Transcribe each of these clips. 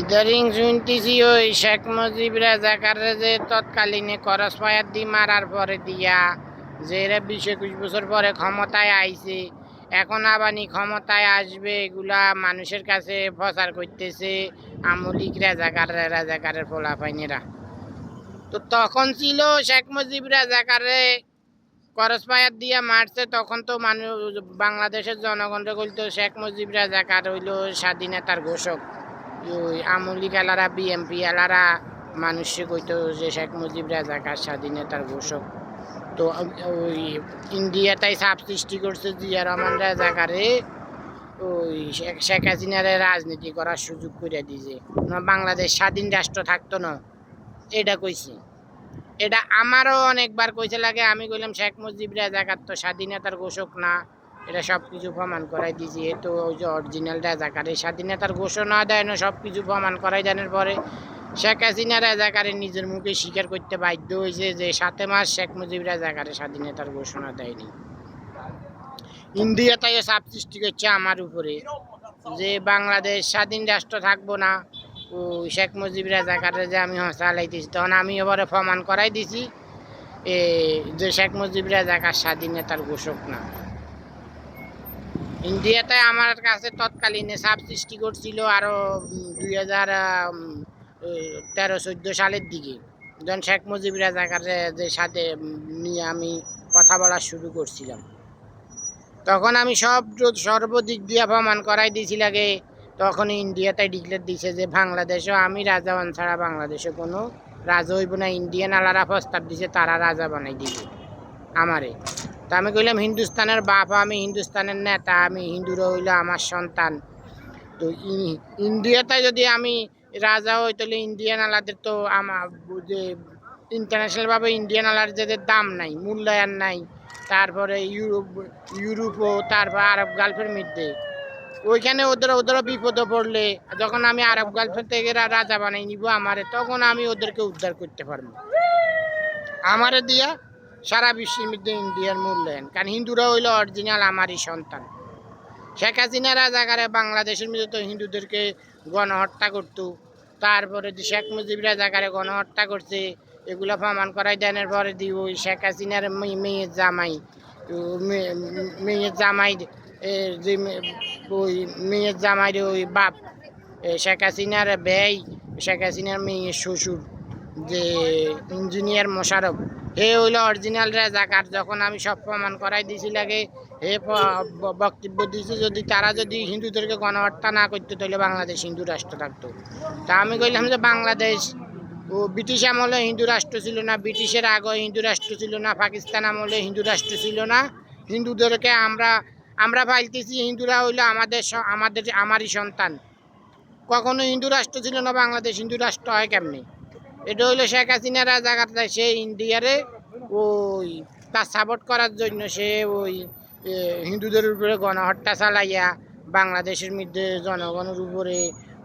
ইদারিং শুনতেছি ওই শেখ মুজিব রাজাকাররে যে তৎকালীনে করস ফায়ার দি মারার পরে দিয়া যে এরা 20-21 বছর পরে ক্ষমতায় আইছে, এখন আবানি ক্ষমতায় আসবে, এগুলা মানুষের কাছে প্রচার করতেছে আমলিক রাজাকারের পোলাপাইনেরা। তো তখন ছিল শেখ মুজিব রাজাকাররে করস ফায়ার দিয়া মারছে, তখন তো মানুষ বাংলাদেশের জনগণরে বলতো শেখ মুজিব রাজাকার হইল স্বাধীনতার ঘোষক। ওই আমলি এলারা বিএমপি এলারা মানুষে কইতো যে শেখ মুজিব রাজাকার স্বাধীনতার ঘোষক। তো ওই ইন্ডিয়াটাই চাপ সৃষ্টি করছে জিয়া রহমান রাজাকারে ওই শেখ হাসিনারে রাজনীতি করার সুযোগ করে দিয়েছে, বাংলাদেশ স্বাধীন রাষ্ট্র থাকতো না, এটা কইছে। এটা আমারও অনেকবার কইছে লাগে, আমি কইলাম শেখ মুজিব রাজাকার তো স্বাধীনতার ঘোষক না, এটা সব কিছু প্রমাণ করাই দিয়েছি। এ তো ওই যে অরিজিনাল রাজাকারে স্বাধীনতার ঘোষণা দেয় না, সব কিছু প্রমাণ করাই দেওয়ার পরে শেখ হাসিনা রাজাকারে নিজের মুখে স্বীকার করতে বাধ্য হয়েছে যে 7 মাস শেখ মুজিব রাজাকারে স্বাধীনতার ঘোষণা দেয়নি। ইন্ডিয়া তাই চাপ সৃষ্টি করছে আমার উপরে যে বাংলাদেশ স্বাধীন রাষ্ট্র থাকবো না, ও শেখ মুজিব রাজাকারে যে আমি চালাইতেছি, তখন আমি এবারে প্রমাণ করাই দিছি যে শেখ মুজিব রাজাকার স্বাধীনতার ঘোষক না। ইন্ডিয়াতে আমার কাছে তৎকালীনে চাপ সৃষ্টি করছিল আরও 2013-14 সালের দিকে, যখন শেখ মুজিব রাজাকারের সাথে নিয়ে আমি কথা বলা শুরু করছিলাম, তখন আমি সর্বদিক দিয়ে প্রমাণ করাই দিয়েছি লাগে। তখন ইন্ডিয়াতে ডিক্লেয়ার দিছে যে বাংলাদেশও আমি রাজা বান ছাড়া বাংলাদেশে কোনো রাজা হইব না। ইন্ডিয়ান আলারা প্রস্তাব দিছে তারা রাজা বানাই দিবে আমারে। তা আমি কইলাম হিন্দুস্তানের বাপ, আমি হিন্দুস্তানের নেতা, আমি হিন্দুরা হইলো আমার সন্তান। তো ইন্ডিয়াতে যদি আমি রাজা হই তাহলে ইন্ডিয়ান আলাদের তো আমার যে ইন্টারন্যাশনালভাবে ইন্ডিয়ান আলার যাদের দাম নাই, মূল্যায়ন নাই, তারপরে ইউরোপও তারপর আরব গালফের মধ্যে ওইখানে ওদেরও বিপদে পড়লে যখন আমি আরব গালফের থেকে রাজা বানাই নিব আমারে, তখন আমি ওদেরকে উদ্ধার করতে পারবো আমারে দিয়া সারা বিশ্বের মধ্যে ইন্ডিয়ার মূল্যায়ন। কারণ হিন্দুরা হইলো অরিজিনাল আমারই সন্তান। শেখ হাসিনা রাজাকারে বাংলাদেশের মধ্যে তো হিন্দুদেরকে গণহত্যা করতো, তারপরে শেখ মুজিব রাজাকারে গণহত্যা করছে, এগুলো প্রমাণ করাই দেনের পরে দি ওই শেখ হাসিনার মেয়ের জামাই যে ওই মেয়ের জামাইরে ওই বাপ শেখ হাসিনার ব্যয়, শেখ হাসিনার মেয়ের শ্বশুর যে ইঞ্জিনিয়ার মোশারফ, হে হইলো অরিজিনাল রাজাকার। যখন আমি সব প্রমাণ করাই দিছি লাগে, হে বক্তব্য দিয়েছে যদি তারা যদি হিন্দুদেরকে গণহত্যা না করতো তাহলে বাংলাদেশ হিন্দু রাষ্ট্র থাকতো। তা আমি কইলাম যে বাংলাদেশ ও ব্রিটিশ আমলে হিন্দু রাষ্ট্র ছিল না, ব্রিটিশের আগে হিন্দু রাষ্ট্র ছিল না, পাকিস্তান আমলে হিন্দু রাষ্ট্র ছিল না। হিন্দুদেরকে আমরা পাইতেছি, হিন্দুরা হইলো আমারই সন্তান। কখনো হিন্দু রাষ্ট্র ছিল না বাংলাদেশ, হিন্দু রাষ্ট্র হয় কেমনি? এটা হইলো শেখ হাসিনা রাজাকার, সে ইন্ডিয়ারে ওই তার সাপোর্ট করার জন্য সে ওই হিন্দুদের উপরে গণহত্যা চালাইয়া বাংলাদেশের মধ্যে জনগণের উপরে,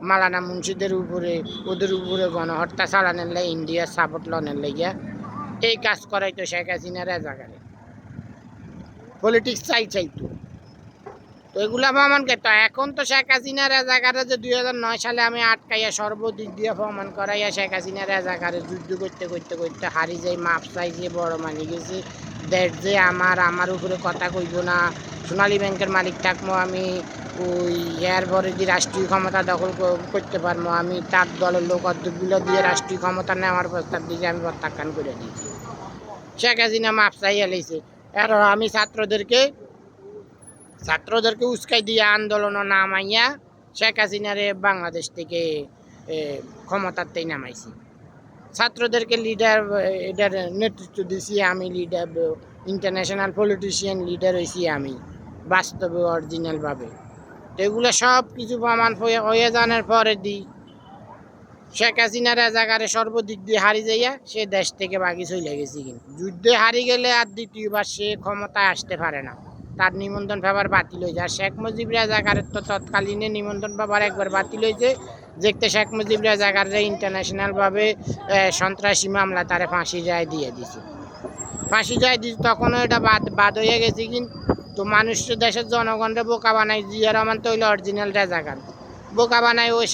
মালানা মুন্সিদের উপরে, ওদের উপরে গণহত্যা চালানোর লাই ইন্ডিয়ার সাপোর্ট লনের লাইয়া এই কাজ করাইতো শেখ হাসিনা রাজাকারে। পলিটিক্স চাইতো। তো এগুলা প্রমাণ করতো। এখন তো শেখ হাসিনা রাজাকারে যে 2009 সালে আমি আটকাইয়া সর্বদিক দিয়ে প্রমাণ করাইয়া শেখ হাসিনা রাজাকারে যুদ্ধ করতে করতে করতে হারি যাই, মাপ চাই যে বড় মানি গেছে, দেখ যে আমার উপরে কথা কইব না, সোনালী ব্যাংকের মালিক থাকবো আমি, ওই এর পরে দিয়ে রাষ্ট্রীয় ক্ষমতা দখল করতে পারবো আমি, তার দলের লোক অর্ধগুলো দিয়ে রাষ্ট্রীয় ক্ষমতা নেওয়ার প্রস্তাব দিয়েছি, আমি প্রত্যাখ্যান করে দিয়েছি। শেখ হাসিনা মাপ চাইয়া লেছে। আর আমি ছাত্রদেরকে উস্কাই দিয়ে আন্দোলন নামাইয়া শেখ হাসিনারে বাংলাদেশ থেকে ক্ষমতাতেই নামাইছি। ছাত্রদেরকে এটার নেতৃত্ব দিছি আমি, লিডার ইন্টারন্যাশনাল পলিটিশিয়ান লিডার হয়েছি আমি বাস্তবে অরিজিনালভাবে। তো এগুলো সব কিছু প্রমাণ হয়ে জানার পরে শেখ হাসিনা রাজাকারে সর্বদিক দিয়ে হারি যাইয়া সে দেশ থেকে বাকি চলে গেছি। কিন্তু যুদ্ধে হারি গেলে আর দ্বিতীয়বার সে ক্ষমতায় আসতে পারে না, তার নিমন্ত্রণ পেপার বাতিল হয়ে যায়। শেখ মুজিব রাজাকারের তো তৎকালীনে নিমন্ত্রণ পেপার একবার বাতিল হয়েছে, দেখতে শেখ মুজিব রাজাকাররা ইন্টারন্যাশনালভাবে সন্ত্রাসী মামলা তারে ফাঁসি যায় দিয়ে দিছে। তখনও এটা বাদ হয়ে গেছে। কিন্তু মানুষ দেশের জনগণরে বোকা বানায়, জিয়া রহমান তো হইলো অরিজিনাল রাজাকার, বোকা বানায় ওই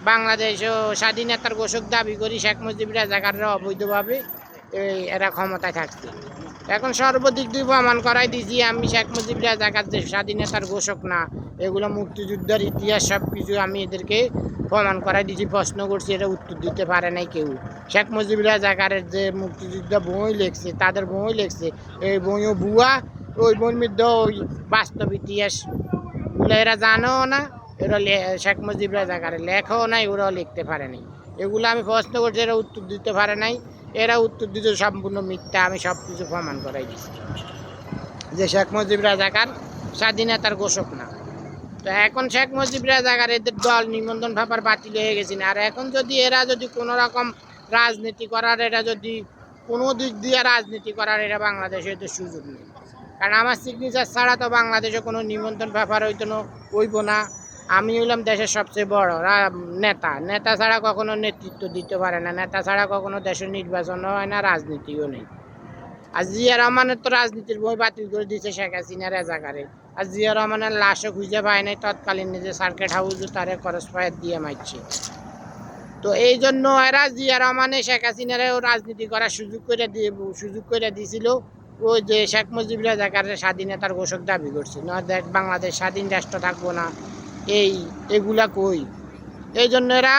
বাংলাদেশও স্বাধীনতার ঘোষক দাবি করি শেখ মুজিব রাজাকাররা অবৈধভাবে এরা ক্ষমতায় থাকছে। এখন সর্বদিক দিয়ে প্রমাণ করাই দিছি আমি শেখ মুজিব রাজাকার যে স্বাধীনতার ঘোষক না, এগুলো মুক্তিযুদ্ধের ইতিহাস সব কিছু আমি এদেরকে প্রমাণ করাই দিছি। প্রশ্ন করছি, এটা উত্তর দিতে পারে নাই কেউ। শেখ মুজিব রাজাকারের যে মুক্তিযুদ্ধ বই লেখছে, তাদের বই লেখছে, এই বইও ভুয়া। ওই বইয়ের মধ্যে ওই বাস্তব ইতিহাস এরা জানেও না, এরা শেখ মুজিব রাজাকারের লেখাও নাই, ওরাও লিখতে পারে নাই। এগুলো আমি প্রশ্ন করছি, এরা উত্তর দিতে পারে নাই। এরা উত্তর দিতে সম্পূর্ণ মিথ্যা, আমি সব কিছু প্রমাণ করাই দিচ্ছি যে শেখ মুজিব রাজাকার স্বাধীনতার ঘোষক না। তো এখন শেখ মুজিব রাজাকার এদের দল নিবন্ধন ব্যাপার বাতিল হয়ে গেছে না। আর এখন যদি এরা যদি কোনো রকম রাজনীতি করার, এরা যদি কোনো দিক দিয়ে রাজনীতি করার, এরা বাংলাদেশে এদের সুযোগ নেই। কারণ আমার সিগনেচার ছাড়া তো বাংলাদেশে কোনো নিবন্ধন ব্যাপার হইব না। আমি হইলাম দেশের সবচেয়ে বড় নেতা। নেতা ছাড়া কখনো নেতৃত্ব দিতে পারে না, নেতা ছাড়া কখনো দেশের নির্বাচনও হয় না, রাজনীতিও নেই। আর জিয়া রহমানের তো রাজনীতির বই বাতিল করে দিয়েছে শেখ হাসিনা রাজাকারে। আর জিয়া রহমানের লাশও খুঁজে পায় নাই, তৎকালীন নিজে সার্কিট হাউসও তারে খরচ ফায়ার দিয়ে মারছে। তো এই জন্য এরা জিয়া রহমানে শেখ হাসিনারেও রাজনীতি করার সুযোগ করে দিয়েছিল। ওই যে শেখ মুজিব রাজাকারের স্বাধীনতার ঘোষক দাবি করছে, না দেখ বাংলাদেশ স্বাধীন রাষ্ট্র থাকবো না, এগুলা কই। এই জন্য এরা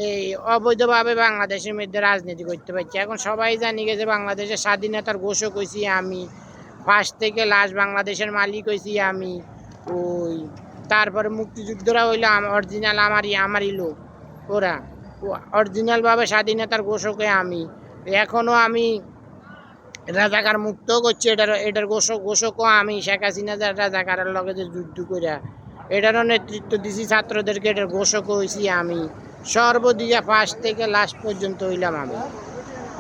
এই অবৈধভাবে বাংলাদেশের মধ্যে রাজনীতি করতে পারছে। এখন সবাই জানি গেছে বাংলাদেশের স্বাধীনতার ঘোষক হয়েছি আমি, ফার্স্ট থেকে লাস্ট বাংলাদেশের মালিক হয়েছি আমি। ওই তারপরে মুক্তিযুদ্ধরা হইলো অরিজিনাল আমারই লোক, ওরা অরিজিনালভাবে স্বাধীনতার ঘোষকে আমি। এখনও আমি রাজাকার মুক্ত করছি, এটার ঘোষকও আমি। শেখ হাসিনা রাজাকারের লগে যে যুদ্ধ করিয়া এটারও নেতৃত্ব দিছি ছাত্রদেরকে, এটার ঘোষকও হয়েছি আমি। সর্বদিকে ফার্স্ট থেকে লাস্ট পর্যন্ত হইলাম আমি।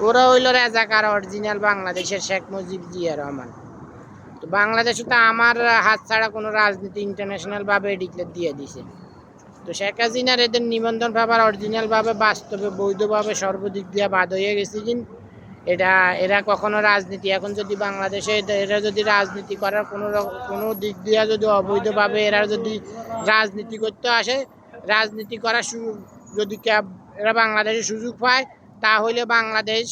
ওরা হইল রাজাকার অরিজিনাল বাংলাদেশের শেখ মুজিব জিয়া রহমান। তো বাংলাদেশে তো আমার হাত ছাড়া কোনো রাজনীতি ইন্টারন্যাশনালভাবে ডিক্লেয়ার দিয়ে দিছে। তো শেখ হাসিনার এদের নিবন্ধন ব্যাপার অরিজিনালভাবে বাস্তবে বৈধভাবে সর্বদিক দিয়ে বাদ হয়ে গেছে। কিন্তু এরা কখনো রাজনীতি, এখন যদি বাংলাদেশে এরা যদি রাজনীতি করার কোনো দিক দিয়ে যদি অবৈধভাবে এরা যদি রাজনীতি করতে আসে, রাজনীতি করার যদি এরা বাংলাদেশে সুযোগ পায়, তাহলে বাংলাদেশ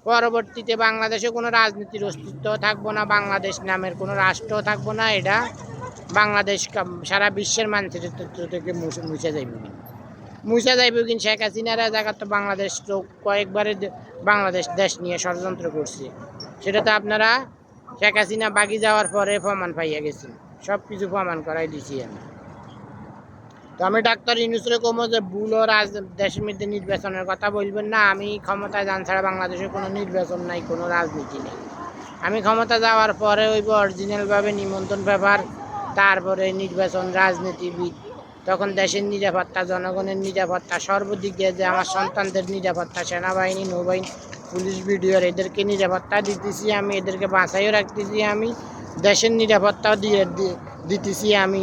পরবর্তীতে বাংলাদেশে কোনো রাজনীতির অস্তিত্ব থাকবো না, বাংলাদেশ নামের কোনো রাষ্ট্র থাকবো না। এটা বাংলাদেশ সারা বিশ্বের মানচিত্র থেকে মুছে যাইব। কিন্তু শেখ হাসিনার জায়গা তো বাংলাদেশ তো কয়েকবারে বাংলাদেশ দেশ নিয়ে ষড়যন্ত্র করছে, সেটা তো আপনারা শেখ হাসিনা বাগি যাওয়ার পরে প্রমাণ পাইয়া গেছেন, সব কিছু প্রমাণ করাই দিছি আমি। তো আমি ডাক্তার ইউনূসরে কমো যে ভুল ও দেশের মধ্যে নির্বাচনের কথা বলবেন না। আমি ক্ষমতায় যান ছাড়া বাংলাদেশে কোনো নির্বাচন নাই, কোনো রাজনীতি নেই। আমি ক্ষমতা যাওয়ার পরে হইব অরিজিনালভাবে নিমন্ত্রণ ব্যাপার, তারপরে নির্বাচন, রাজনীতিবিদ, তখন দেশের নিরাপত্তা, জনগণের নিরাপত্তা, সর্বদিক দিয়ে যে আমার সন্তানদের নিরাপত্তা, সেনাবাহিনী, নৌবাহিনী, পুলিশ, বিডিআর, এদেরকে নিরাপত্তা দিতেছি আমি, এদেরকে বাঁচাইও রাখতেছি আমি, দেশের নিরাপত্তাও দিতেছি আমি,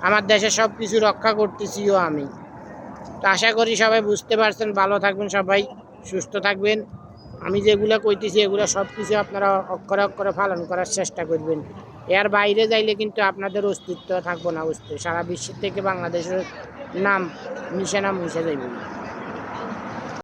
আমার দেশে সব কিছু রক্ষা করতেছিও আমি। তো আশা করি সবাই বুঝতে পারছেন। ভালো থাকবেন সবাই, সুস্থ থাকবেন। আমি যেগুলো কইতেছি এগুলো সব কিছু আপনারা অক্ষরে অক্ষরে পালন করার চেষ্টা করবেন। এর বাইরে যাইলে কিন্তু আপনাদের অস্তিত্ব থাকবো না, সারা বিশ্বের থেকে বাংলাদেশের নাম নিশানা মুছে যাইবে।